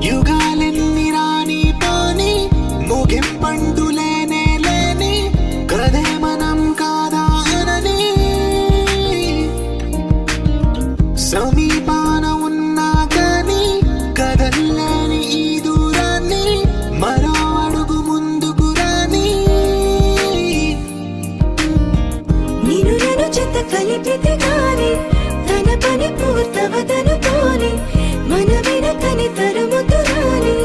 యుగాలెన్ని రాని పాని ముగింపండు లేనే లేని కదే మనం కాదా అనని సమీపాన ఉన్నా కానీ కదల్లేని ఈ దూరాన్ని మరో అడుగు ముందుకు రాని నిన్ను నన్ను చెత్త కలిపితే గాని తన పని పూర్తవదనుకోని మన వెనకని తరుముతురాని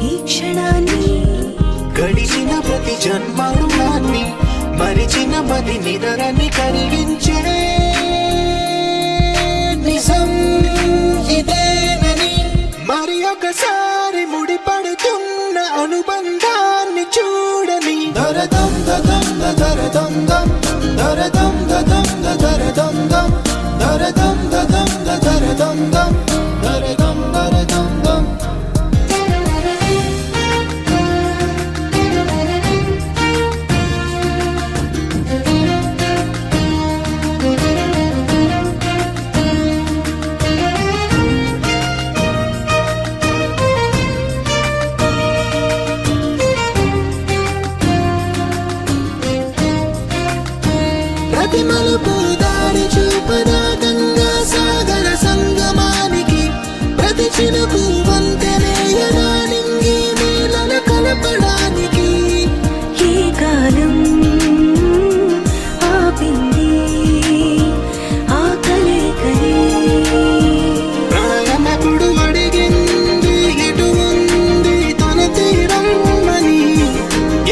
ఈ క్షణాన్ని గడిచిన ప్రతి జన్మరుణాన్ని మరిచిన మది నిదరని కరిగించే నిజం ఇదేనని మరి ఒకసారి ముడిపడుతున్న అనుబంధాన్ని చూడని దరదం దదం దరదం దం దరదం దదం దరదం దం దరదం దదం దరదం దం దరదం దరదం దం ప్రతి మలుపు దారి చూపదా గంగా సాగర సంగమానికి ప్రతి చినుకు వంతెనేయదా నింగి నీళ్ళ కలపడానికి ఈ కాలం ఆపింది ఆ కలయికలే ప్రాణమెప్పుడు అడిగింది ఎటు ఉంది తన తీరమ్మని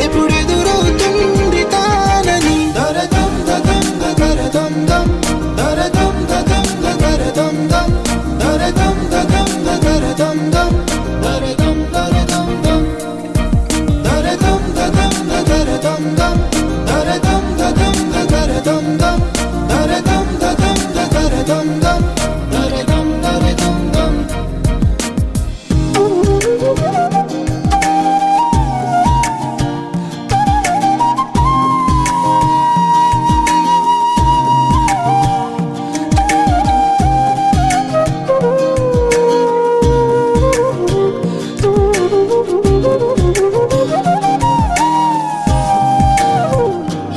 ఎప్పుడెదురవుతుంది తానని దరదం దదం దరదం దం దరదం దదం దరదం దం దరదం దదం దరదం దం దరదం దరదం దం దరదం దదం దరదం దం దరదం దదం దరదం దం దరదం దదం దరదం దం దరదం దరదం దం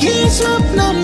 ఈ స్వప్నం